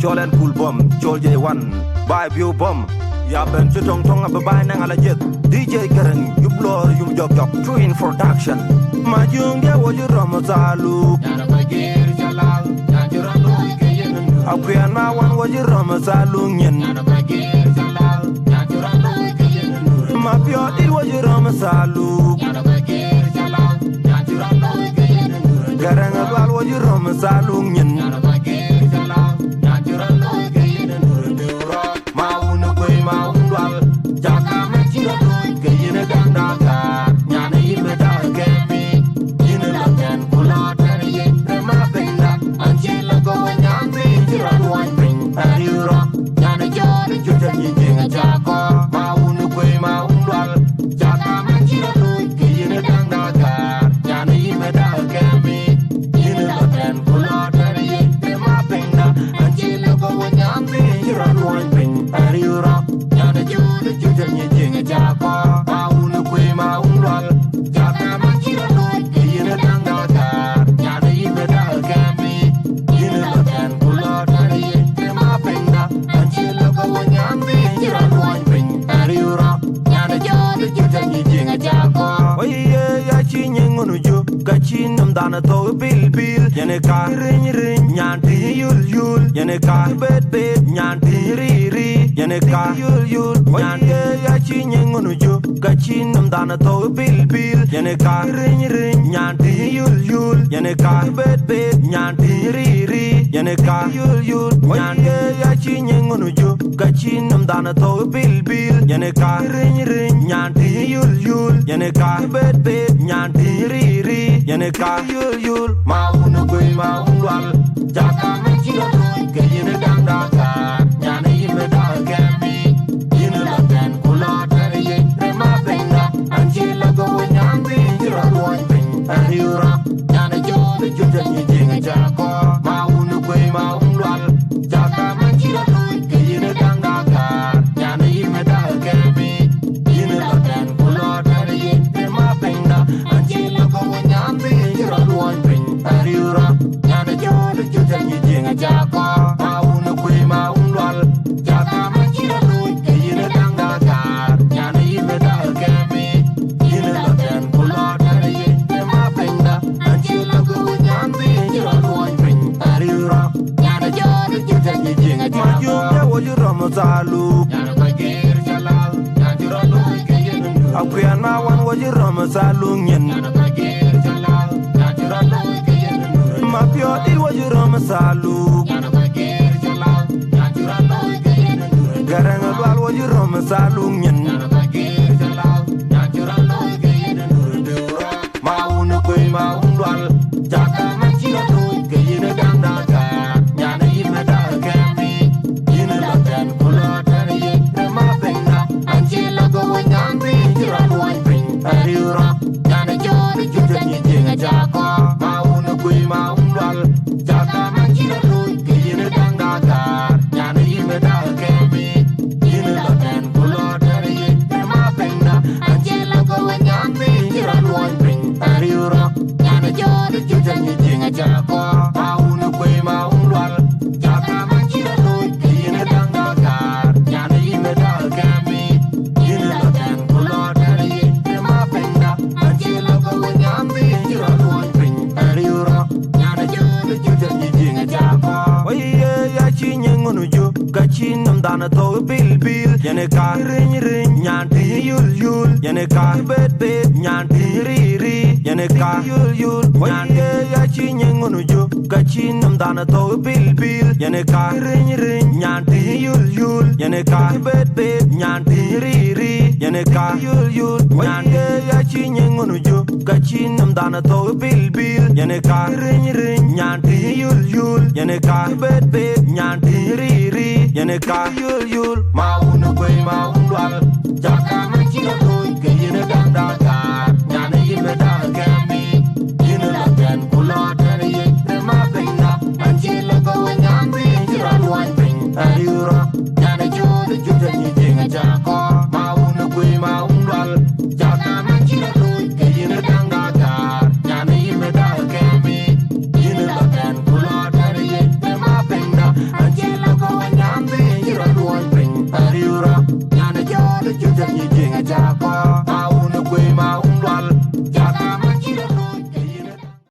Cholen cool bomb, Chol J1, buy view bomb. Ya ben chutong tong ababai nang alajet. DJ Karen, you blow, you jok jok. True in production. Majung ya waju ramazalu. Akuyan ma wan waju ramazalu nyen. Ma pyo il waju ramazalu. Garang abal waju ramazalu nyen. Dana to bil yene ka ring nyanti yul yene ka bet nyanti ri yene ka yul nyanti ya chi ngunu ju ka chi nam dana to bil yene ka ring nyanti yul yene ka bet nyanti ri yene ka yul nyanti ya chi ngunu ju ka chi nam dana to bil yene ka ring nyanti yul yene ka bet nyanti ri yene ka yul ma unu kwe ma unwal jaka me chiro ke yene danda ka nyane yime da kemi yine la ten kula tere ye rema benga anjila go nyambi jira loin ben ayura nyane jode jode ni jinga jako ma unu kwe ma unwal jaka me chiro ke yene danda ka nyane yime da kemi yine la ten kula tere ye rema benga anjila go nyambi jira loin ben ayura nyane jode jode ni jinga jako ma unu kwe ma unwal jaka me chiro ke yene danda ka nyane yime da kemi yine la ten kula tere ye rema benga anjila go nyambi jira loin ben ayura nyane jode jode ni jinga jako ma waju ramazalu nyane bagir jalal nyajura loy ke yene akuyan ma wan waju ramazalu nyen nyane bagir jalal nyajura loy ke yene ma pyo il waju ramazalu nyane bagir jalal nyajura loy ke yene garang abal waju ramazalu nyen nyane bagir jalal nyajura loy ke yene ma unu kwe ma undwal jaka ma chira loy ke yene danda ka nyane yime da kemi yine la ten kula tere ye rema benga anjila go nyambi jira loy ben ayura nyane jode jode ni jinga jako ma unu kwe ma undwal jaka ma chira loy ke yene danda ka nyane yime da kemi yine la ten kula tere ye rema benga anjila go nyambi jira loy ben ayura nyane jode jode ni jinga jako ma unu kwe ma undwal jaka ma chira loy ke yene danda ka nyane yime da kemi yine la ten kula tere ye rema benga anjila go nyambi jira loy ben ayura nyane jode jode ni jinga jako oye ya chi ngunu ju ka chi nam dana to bil yene ka ring nyanti yul yene ka bet nyanti ri yene ka yul nyanti ya chi ngunu ju ka chi nam dana to bil yene ka ring nyanti yul yene ka bet nyanti ri yene ka yul nyanti ya chi ngunu ju ka chi nam dana to bil yene ka ring nyanti yul yene ka bet nyanti ri yene ka yul ma unu kwe ma undwal jaka